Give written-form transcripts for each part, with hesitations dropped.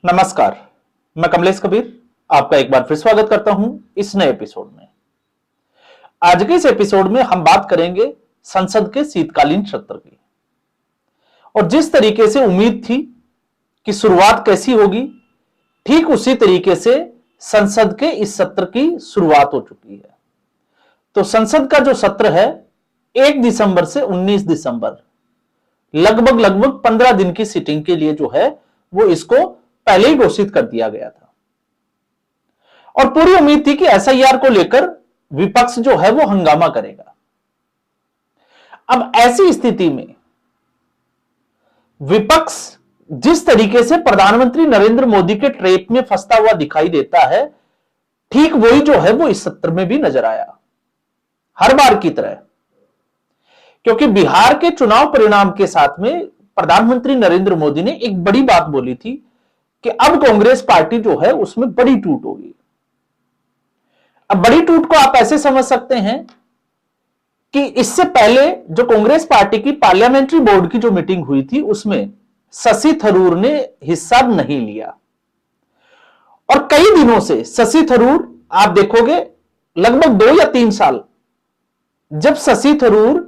नमस्कार, मैं कमलेश कबीर आपका एक बार फिर स्वागत करता हूं इस नए एपिसोड में। आज के इस एपिसोड में हम बात करेंगे संसद के शीतकालीन सत्र की और जिस तरीके से उम्मीद थी कि शुरुआत कैसी होगी, ठीक उसी तरीके से संसद के इस सत्र की शुरुआत हो चुकी है। तो संसद का जो सत्र है 1 दिसंबर से 19 दिसंबर लगभग 15 दिन की सिटिंग के लिए जो है वो इसको पहले ही घोषित कर दिया गया था और पूरी उम्मीद थी कि एसआईआर को लेकर विपक्ष जो है वो हंगामा करेगा। अब ऐसी स्थिति में विपक्ष जिस तरीके से प्रधानमंत्री नरेंद्र मोदी के ट्रैप में फंसता हुआ दिखाई देता है, ठीक वही जो है वो इस सत्र में भी नजर आया, हर बार की तरह। क्योंकि बिहार के चुनाव परिणाम के साथ में प्रधानमंत्री नरेंद्र मोदी ने एक बड़ी बात बोली थी कि अब कांग्रेस पार्टी जो है उसमें बड़ी टूट होगी। अब बड़ी टूट को आप ऐसे समझ सकते हैं कि इससे पहले जो कांग्रेस पार्टी की पार्लियामेंट्री बोर्ड की जो मीटिंग हुई थी उसमें शशि थरूर ने हिस्सा नहीं लिया और कई दिनों से शशि थरूर, आप देखोगे लगभग 2 या 3 साल जब शशि थरूर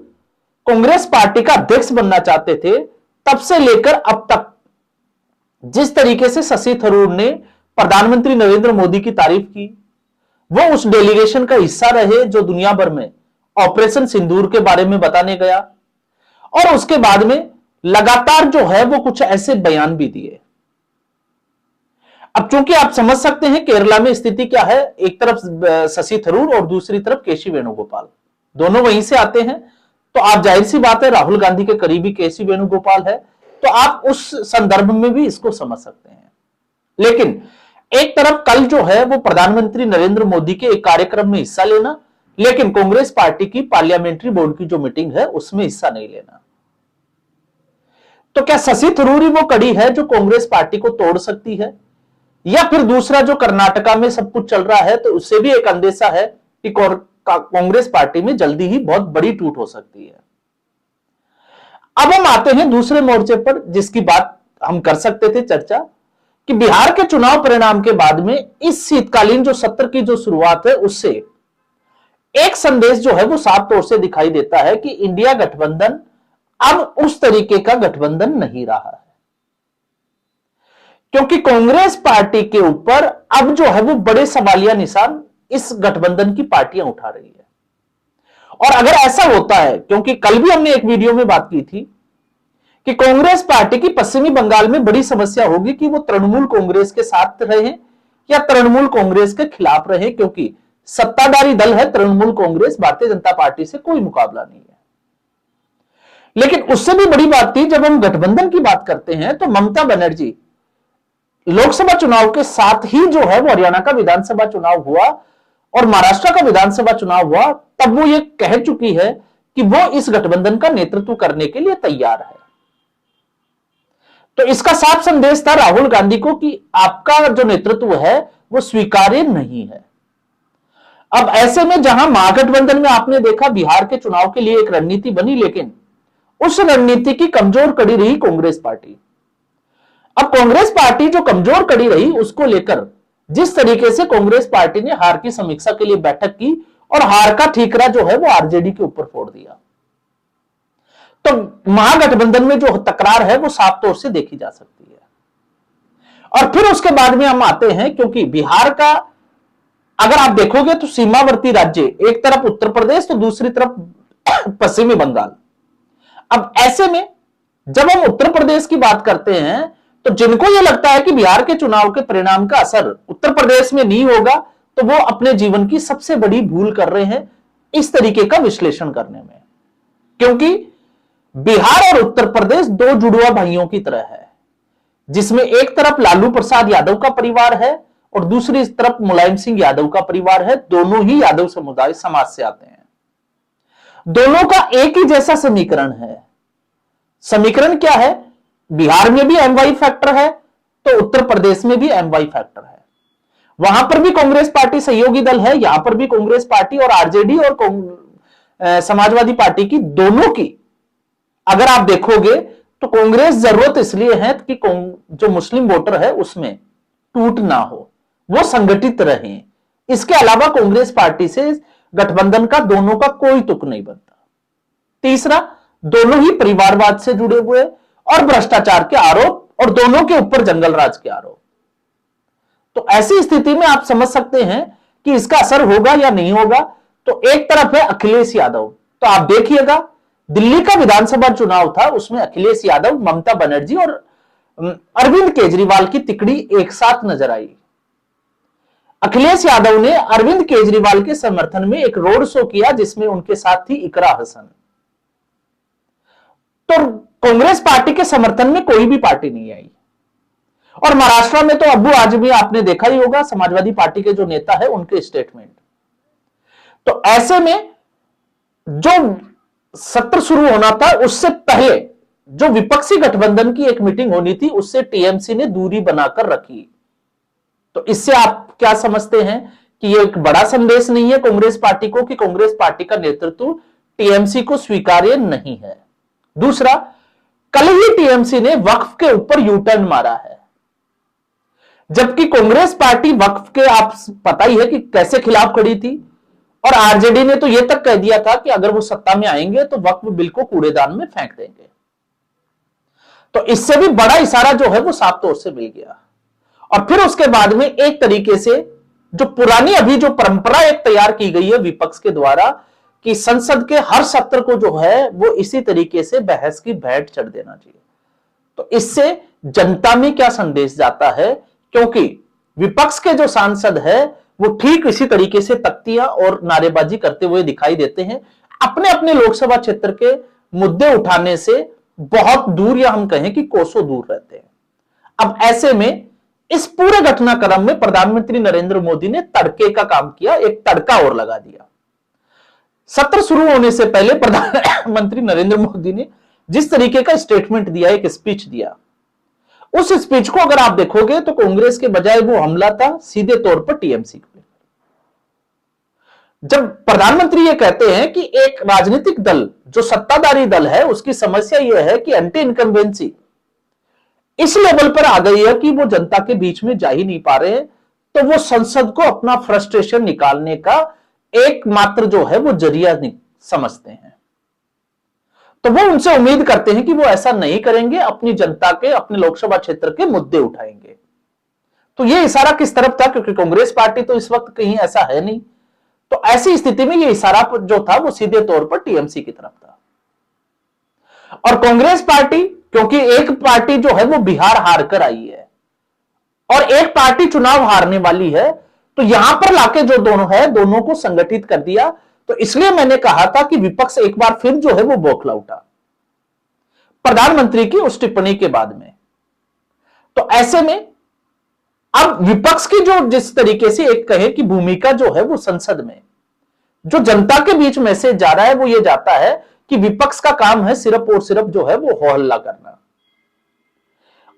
कांग्रेस पार्टी का अध्यक्ष बनना चाहते थे, तब से लेकर अब तक जिस तरीके से शशि थरूर ने प्रधानमंत्री नरेंद्र मोदी की तारीफ की, वो उस डेलीगेशन का हिस्सा रहे जो दुनिया भर में ऑपरेशन सिंदूर के बारे में बताने गया और उसके बाद में लगातार जो है वो कुछ ऐसे बयान भी दिए। अब चूंकि आप समझ सकते हैं केरला में स्थिति क्या है, एक तरफ शशि थरूर और दूसरी तरफ केसी वेणुगोपाल, दोनों वहीं से आते हैं, तो आप जाहिर सी बात है राहुल गांधी के करीबी केसी वेणुगोपाल है, तो आप उस संदर्भ में भी इसको समझ सकते हैं। लेकिन एक तरफ कल जो है वो प्रधानमंत्री नरेंद्र मोदी के एक कार्यक्रम में हिस्सा लेना, लेकिन कांग्रेस पार्टी की पार्लियामेंट्री बोर्ड की जो मीटिंग है उसमें हिस्सा नहीं लेना। तो क्या शशि थरूर ही वो कड़ी है जो कांग्रेस पार्टी को तोड़ सकती है, या फिर दूसरा जो कर्नाटका में सब कुछ चल रहा है तो उससे भी एक अंदेशा है कि कांग्रेस पार्टी में जल्दी ही बहुत बड़ी टूट हो सकती है। अब हम आते हैं दूसरे मोर्चे पर जिसकी बात हम कर सकते थे चर्चा, कि बिहार के चुनाव परिणाम के बाद में इस शीतकालीन जो सत्र की जो शुरुआत है उससे एक संदेश जो है वो साफ तौर से दिखाई देता है कि इंडिया गठबंधन अब उस तरीके का गठबंधन नहीं रहा है, क्योंकि कांग्रेस पार्टी के ऊपर अब जो है वो बड़े सवालिया निशान इस गठबंधन की पार्टियां उठा रही है। और अगर ऐसा होता है, क्योंकि कल भी हमने एक वीडियो में बात की थी कि कांग्रेस पार्टी की पश्चिमी बंगाल में बड़ी समस्या होगी कि वो तृणमूल कांग्रेस के साथ रहे या तृणमूल कांग्रेस के खिलाफ रहे, क्योंकि सत्ताधारी दल है तृणमूल कांग्रेस, भारतीय जनता पार्टी से कोई मुकाबला नहीं है। लेकिन उससे भी बड़ी बात थी, जब हम गठबंधन की बात करते हैं तो ममता बनर्जी लोकसभा चुनाव के साथ ही जो है वो हरियाणा का विधानसभा चुनाव हुआ और महाराष्ट्र का विधानसभा चुनाव हुआ, तब वो ये कह चुकी है कि वो इस गठबंधन का नेतृत्व करने के लिए तैयार है। तो इसका साफ संदेश था राहुल गांधी को कि आपका जो नेतृत्व है वो स्वीकार्य नहीं है। अब ऐसे में जहां महागठबंधन में आपने देखा बिहार के चुनाव के लिए एक रणनीति बनी, लेकिन उस रणनीति की कमजोर कड़ी रही कांग्रेस पार्टी। अब कांग्रेस पार्टी जो कमजोर कड़ी रही उसको लेकर जिस तरीके से कांग्रेस पार्टी ने हार की समीक्षा के लिए बैठक की और हार का ठीकरा जो है वो आरजेडी के ऊपर फोड़ दिया, तो महागठबंधन में जो तकरार है वो साफ तौर से देखी जा सकती है। और फिर उसके बाद में हम आते हैं, क्योंकि बिहार का अगर आप देखोगे तो सीमावर्ती राज्य, एक तरफ उत्तर प्रदेश तो दूसरी तरफ पश्चिमी बंगाल। अब ऐसे में जब हम उत्तर प्रदेश की बात करते हैं तो जिनको यह लगता है कि बिहार के चुनाव के परिणाम का असर उत्तर प्रदेश में नहीं होगा, तो वो अपने जीवन की सबसे बड़ी भूल कर रहे हैं इस तरीके का विश्लेषण करने में, क्योंकि बिहार और उत्तर प्रदेश दो जुड़वा भाइयों की तरह है, जिसमें एक तरफ लालू प्रसाद यादव का परिवार है और दूसरी तरफ मुलायम सिंह यादव का परिवार है। दोनों ही यादव समुदाय समाज से आते हैं, दोनों का एक ही जैसा समीकरण है। समीकरण क्या है? बिहार में भी एमवाई फैक्टर है तो उत्तर प्रदेश में भी एमवाई फैक्टर है। वहां पर भी कांग्रेस पार्टी सहयोगी दल है, यहां पर भी कांग्रेस पार्टी और आरजेडी और समाजवादी पार्टी की दोनों की अगर आप देखोगे तो कांग्रेस जरूरत इसलिए है कि जो मुस्लिम वोटर है उसमें टूट ना हो, वो संगठित रहें। इसके अलावा कांग्रेस पार्टी से गठबंधन का दोनों का कोई तुक नहीं बनता। तीसरा, दोनों ही परिवारवाद से जुड़े हुए और भ्रष्टाचार के आरोप और दोनों के ऊपर जंगल राज के आरोप। तो ऐसी स्थिति में आप समझ सकते हैं कि इसका असर होगा या नहीं होगा। तो एक तरफ है अखिलेश यादव, तो आप देखिएगा दिल्ली का विधानसभा चुनाव था, उसमें अखिलेश यादव, ममता बनर्जी और अरविंद केजरीवाल की तिकड़ी एक साथ नजर आई। अखिलेश यादव ने अरविंद केजरीवाल के समर्थन में एक रोड शो किया जिसमें उनके साथ थी इकरा हसन। तो कांग्रेस पार्टी के समर्थन में कोई भी पार्टी नहीं आई। और महाराष्ट्र में तो अब्बू आजमी आपने देखा ही होगा, समाजवादी पार्टी के जो नेता है, उनके स्टेटमेंट। तो ऐसे में जो सत्र शुरू होना था उससे पहले जो विपक्षी गठबंधन की एक मीटिंग होनी थी, उससे टीएमसी ने दूरी बनाकर रखी। तो इससे आप क्या समझते हैं कि यह एक बड़ा संदेश नहीं है कांग्रेस पार्टी को कि कांग्रेस पार्टी का नेतृत्व टीएमसी को स्वीकार्य नहीं है। दूसरा, कल ही टीएमसी ने वक्फ के ऊपर यू टर्न मारा है, जबकि कांग्रेस पार्टी वक्फ के, आप पता ही है कि कैसे खिलाफ खड़ी थी। और आरजेडी ने तो यह तक कह दिया था कि अगर वो सत्ता में आएंगे तो वक्फ बिल को कूड़ेदान में फेंक देंगे। तो इससे भी बड़ा इशारा जो है वो साफ तौर से मिल गया। और फिर उसके बाद में एक तरीके से जो पुरानी अभी जो परंपरा एक तैयार की गई है विपक्ष के द्वारा कि संसद के हर सत्र को जो है वो इसी तरीके से बहस की भेंट चढ़ देना चाहिए। तो इससे जनता में क्या संदेश जाता है, क्योंकि विपक्ष के जो सांसद है वो ठीक इसी तरीके से तख्तियां और नारेबाजी करते हुए दिखाई देते हैं, अपने अपने लोकसभा क्षेत्र के मुद्दे उठाने से बहुत दूर, या हम कहें कि कोसों दूर रहते हैं। अब ऐसे में इस पूरे घटनाक्रम में प्रधानमंत्री नरेंद्र मोदी ने तड़के का काम किया, एक तड़का और लगा दिया। सत्र शुरू होने से पहले प्रधानमंत्री नरेंद्र मोदी ने जिस तरीके का स्टेटमेंट दिया, एक स्पीच दिया, उस स्पीच को अगर आप देखोगे तो कांग्रेस के बजाय वो हमला था सीधे तौर पर टीएमसी को। जब प्रधानमंत्री ये कहते हैं कि एक राजनीतिक दल जो सत्ताधारी दल है उसकी समस्या यह है कि एंटी इनकम्बेंसी इस लेवल पर आ गई है कि वो जनता के बीच में जा ही नहीं पा रहे हैं, तो वो संसद को अपना फ्रस्ट्रेशन निकालने का एकमात्र जो है वो जरिया समझते हैं। तो वो उनसे उम्मीद करते हैं कि वो ऐसा नहीं करेंगे, अपनी जनता के, अपने लोकसभा क्षेत्र के मुद्दे उठाएंगे। तो ये इशारा किस तरफ था, क्योंकि कांग्रेस पार्टी तो इस वक्त कहीं ऐसा है नहीं। तो ऐसी स्थिति में ये इशारा जो था वो सीधे तौर पर टीएमसी की तरफ था। और कांग्रेस पार्टी, क्योंकि एक पार्टी जो है वो बिहार हार कर आई है और एक पार्टी चुनाव हारने वाली है, तो यहां पर लाके जो दोनों है दोनों को संगठित कर दिया। तो इसलिए मैंने कहा था कि विपक्ष एक बार फिर जो है वो बौखला उठा प्रधानमंत्री की उस टिप्पणी के बाद में। तो ऐसे में अब विपक्ष की जो जिस तरीके से एक कहे कि भूमिका जो है वो संसद में जो जनता के बीच मैसेज जा रहा है वो ये जाता है कि विपक्ष का काम है सिर्फ और सिर्फ जो है वो हो हल्ला करना।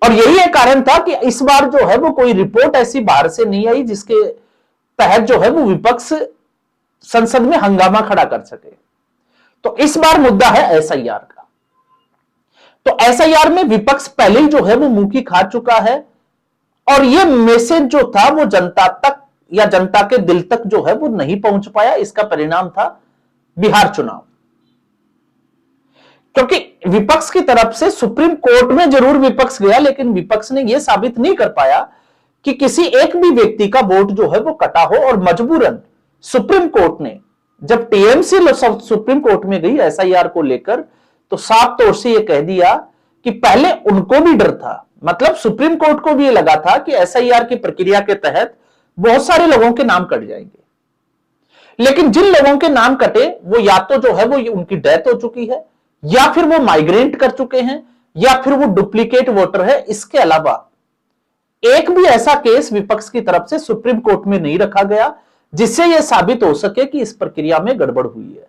और यही एक कारण था कि इस बार जो है वो कोई रिपोर्ट ऐसी बाहर से नहीं आई जिसके तहत जो है वो विपक्ष संसद में हंगामा खड़ा कर सके। तो इस बार मुद्दा है एसआईआर का। तो एसआईआर में विपक्ष पहले ही जो है वो मुंह की खा चुका है और ये मैसेज जो था वो जनता तक या जनता के दिल तक जो है वो नहीं पहुंच पाया। इसका परिणाम था बिहार चुनाव, क्योंकि विपक्ष की तरफ से सुप्रीम कोर्ट में जरूर विपक्ष गया, लेकिन विपक्ष ने यह साबित नहीं कर पाया कि किसी एक भी व्यक्ति का वोट जो है वो कटा हो। और मजबूरन सुप्रीम कोर्ट ने जब टीएमसी सुप्रीम कोर्ट में गई एसआईआर को लेकर, तो साफ तौर से यह कह दिया कि पहले उनको भी डर था, मतलब सुप्रीम कोर्ट को भी यह लगा था कि एसआईआर की प्रक्रिया के तहत बहुत सारे लोगों के नाम कट जाएंगे, लेकिन जिन लोगों के नाम कटे वो या तो जो है वो उनकी डेथ हो चुकी है, या फिर वो माइग्रेट कर चुके हैं, या फिर वो डुप्लीकेट वोटर है। इसके अलावा एक भी ऐसा केस विपक्ष की तरफ से सुप्रीम कोर्ट में नहीं रखा गया जिससे यह साबित हो सके कि इस प्रक्रिया में गड़बड़ हुई है।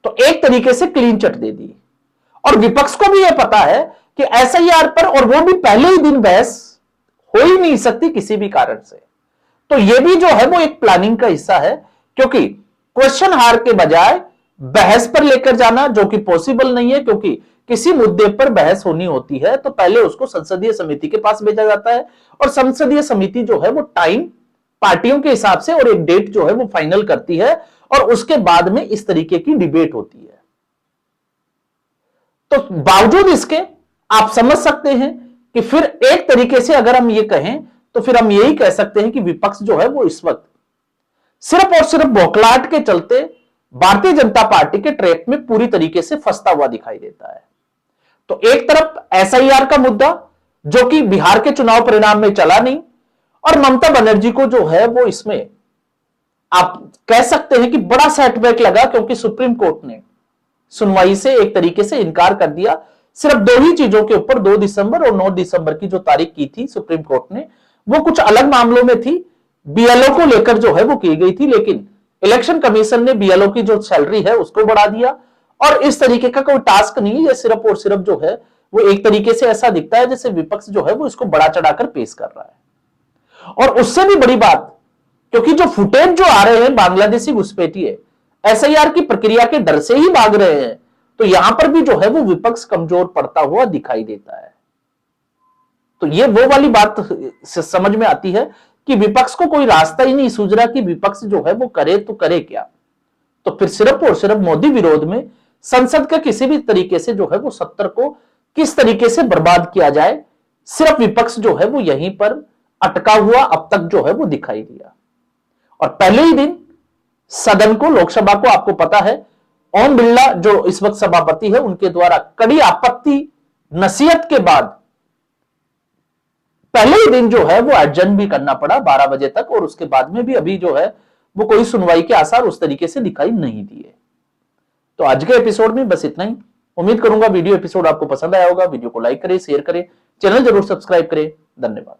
तो एक तरीके से क्लीन चिट दे दी। और विपक्ष को भी यह पता है कि एसआईआर पर, और वो भी पहले ही दिन, बहस हो ही नहीं सकती किसी भी कारण से। तो यह भी जो है वो एक प्लानिंग का हिस्सा है, क्योंकि क्वेश्चन हार के बजाय बहस पर लेकर जाना, जो कि पॉसिबल नहीं है, क्योंकि किसी मुद्दे पर बहस होनी होती है तो पहले उसको संसदीय समिति के पास भेजा जाता है और संसदीय समिति जो है वो टाइम पार्टियों के हिसाब से और एक डेट जो है वो फाइनल करती है और उसके बाद में इस तरीके की डिबेट होती है। तो बावजूद इसके आप समझ सकते हैं कि फिर एक तरीके से अगर हम ये कहें तो फिर हम यही कह सकते हैं कि विपक्ष जो है वो इस वक्त सिर्फ और सिर्फ बौखलाहट के चलते भारतीय जनता पार्टी के ट्रैप में पूरी तरीके से फंसता हुआ दिखाई देता है। तो एक तरफ एसआईआर का मुद्दा जो कि बिहार के चुनाव परिणाम में चला नहीं और ममता बनर्जी को जो है वो इसमें आप कह सकते हैं कि बड़ा सेटबैक लगा क्योंकि सुप्रीम कोर्ट ने सुनवाई से एक तरीके से इनकार कर दिया। सिर्फ दो ही चीजों के ऊपर 2 दिसंबर और 9 दिसंबर की जो तारीख की थी सुप्रीम कोर्ट ने, वो कुछ अलग मामलों में थी, बीएलओ को लेकर जो है वो की गई थी, लेकिन इलेक्शन कमीशन ने बीएलओ की जो सैलरी है उसको बढ़ा दिया और इस तरीके का कोई टास्क नहीं है। ये सिर्फ और सिर्फ जो है वो एक तरीके से ऐसा दिखता है जैसे विपक्ष जो है वो इसको बड़ा चढ़ाकर पेश कर रहा है। और उससे भी बड़ी बात, क्योंकि जो फुटेज जो आ रहे हैं बांग्लादेशी घुसपैठिए एसआईआर की प्रक्रिया के डर से ही भाग रहे हैं, तो यहां पर भी जो है वो विपक्ष कमजोर पड़ता हुआ दिखाई देता है। तो ये वो वाली बात से समझ में आती है कि विपक्ष को कोई रास्ता ही नहीं सूझ रहा कि विपक्ष जो है वो करे तो करे क्या। तो फिर सिर्फ और सिर्फ मोदी विरोध में संसद के किसी भी तरीके से जो है वो सत्र को किस तरीके से बर्बाद किया जाए, सिर्फ विपक्ष जो है वो यहीं पर अटका हुआ अब तक जो है वो दिखाई दिया। और पहले ही दिन सदन को, लोकसभा को, आपको पता है ओम बिरला जो इस वक्त सभापति है उनके द्वारा कड़ी आपत्ति नसीहत के बाद पहले ही दिन जो है वो एडजर्न भी करना पड़ा 12 बजे तक, और उसके बाद में भी अभी जो है वो कोई सुनवाई के आसार उस तरीके से दिखाई नहीं दिए। तो आज के एपिसोड में बस इतना ही। उम्मीद करूंगा वीडियो एपिसोड आपको पसंद आया होगा। वीडियो को लाइक करें, शेयर करें, चैनल जरूर सब्सक्राइब करें। धन्यवाद।